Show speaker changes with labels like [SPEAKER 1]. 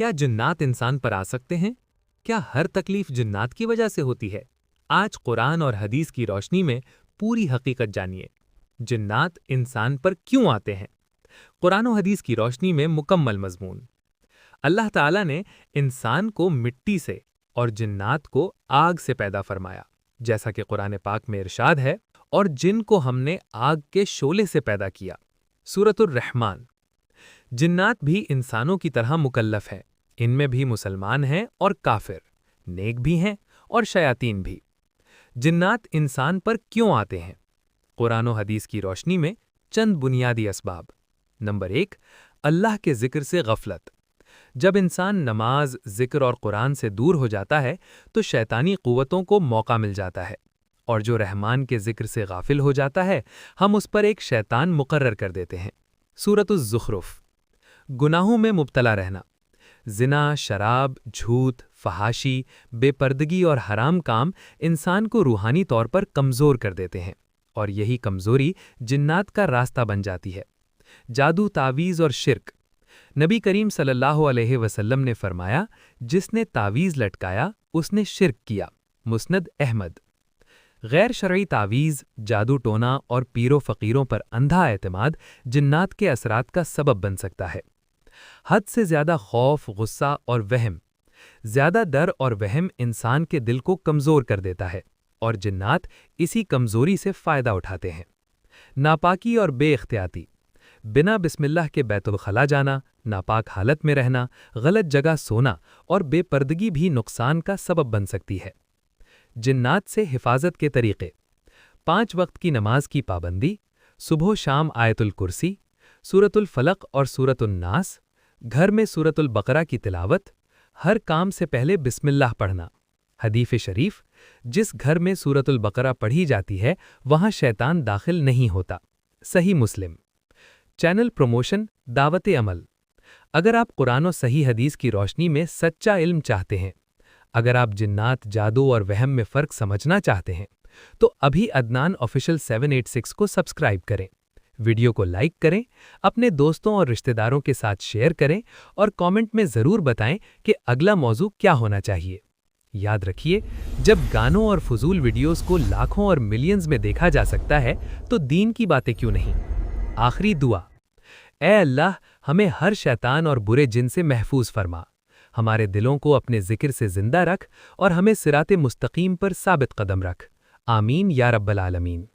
[SPEAKER 1] کیا جنات انسان پر آ سکتے ہیں؟ کیا ہر تکلیف جنات کی وجہ سے ہوتی ہے؟ آج قرآن اور حدیث کی روشنی میں پوری حقیقت جانیے۔ جنات انسان پر کیوں آتے ہیں؟ قرآن و حدیث کی روشنی میں مکمل مضمون۔ اللہ تعالیٰ نے انسان کو مٹی سے اور جنات کو آگ سے پیدا فرمایا، جیسا کہ قرآن پاک میں ارشاد ہے، اور جن کو ہم نے آگ کے شعلے سے پیدا کیا۔ سورۃ الرحمن۔ جنات بھی انسانوں کی طرح مکلف ہیں، ان میں بھی مسلمان ہیں اور کافر، نیک بھی ہیں اور شیاطین بھی۔ جنات انسان پر کیوں آتے ہیں؟ قرآن و حدیث کی روشنی میں چند بنیادی اسباب۔ نمبر 1، اللہ کے ذکر سے غفلت۔ جب انسان نماز، ذکر اور قرآن سے دور ہو جاتا ہے تو شیطانی قوتوں کو موقع مل جاتا ہے، اور جو رحمان کے ذکر سے غافل ہو جاتا ہے ہم اس پر ایک شیطان مقرر کر دیتے ہیں۔ سورۃ الزخرف۔ گناہوں میں مبتلا رہنا۔ زنا، شراب، جھوٹ، فحاشی، بے پردگی اور حرام کام انسان کو روحانی طور پر کمزور کر دیتے ہیں، اور یہی کمزوری جنات کا راستہ بن جاتی ہے۔ جادو، تعویذ اور شرک۔ نبی کریم صلی اللہ علیہ وسلم نے فرمایا، جس نے تعویذ لٹکایا اس نے شرک کیا۔ مسند احمد۔ غیر شرعی تعویذ، جادو ٹونا اور پیر و فقیروں پر اندھا اعتماد جنات کے اثرات کا سبب بن سکتا ہے۔ حد سے زیادہ خوف، غصہ اور وہم۔ زیادہ ڈر اور وہم انسان کے دل کو کمزور کر دیتا ہے، اور جنات اسی کمزوری سے فائدہ اٹھاتے ہیں۔ ناپاکی اور بے احتیاطی۔ بنا بسم اللہ کے بیت الخلا جانا، ناپاک حالت میں رہنا، غلط جگہ سونا اور بے پردگی بھی نقصان کا سبب بن سکتی ہے۔ جنات سے حفاظت کے طریقے۔ 5 وقت کی نماز کی پابندی، صبح و شام آیت الکرسی، سورۃ الفلق اور سورۃ الناس، گھر میں سورۃ البقرہ کی تلاوت، ہر کام سے پہلے بسم اللہ پڑھنا۔ حدیث شریف، جس گھر میں سورۃ البقرہ پڑھی جاتی ہے وہاں شیطان داخل نہیں ہوتا۔ صحیح مسلم۔ چینل پروموشن، دعوت عمل۔ اگر آپ قرآن و صحیح حدیث کی روشنی میں سچا علم چاہتے ہیں، اگر آپ جنات، جادو اور وہم میں فرق سمجھنا چاہتے ہیں، تو ابھی عدنان آفیشل 786 کو سبسکرائب کریں، ویڈیو کو لائک کریں، اپنے دوستوں اور رشتہ داروں کے ساتھ شیئر کریں، اور کامنٹ میں ضرور بتائیں کہ اگلا موضوع کیا ہونا چاہیے۔ یاد رکھیے، جب گانوں اور فضول ویڈیوز کو لاکھوں اور ملینز میں دیکھا جا سکتا ہے تو دین کی باتیں کیوں نہیں؟ آخری دعا۔ اے اللہ، ہمیں ہر شیطان اور برے جن سے محفوظ فرما، ہمارے دلوں کو اپنے ذکر سے زندہ رکھ اور ہمیں صراط مستقیم پر ثابت قدم رکھ۔ آمین یا رب العالمین۔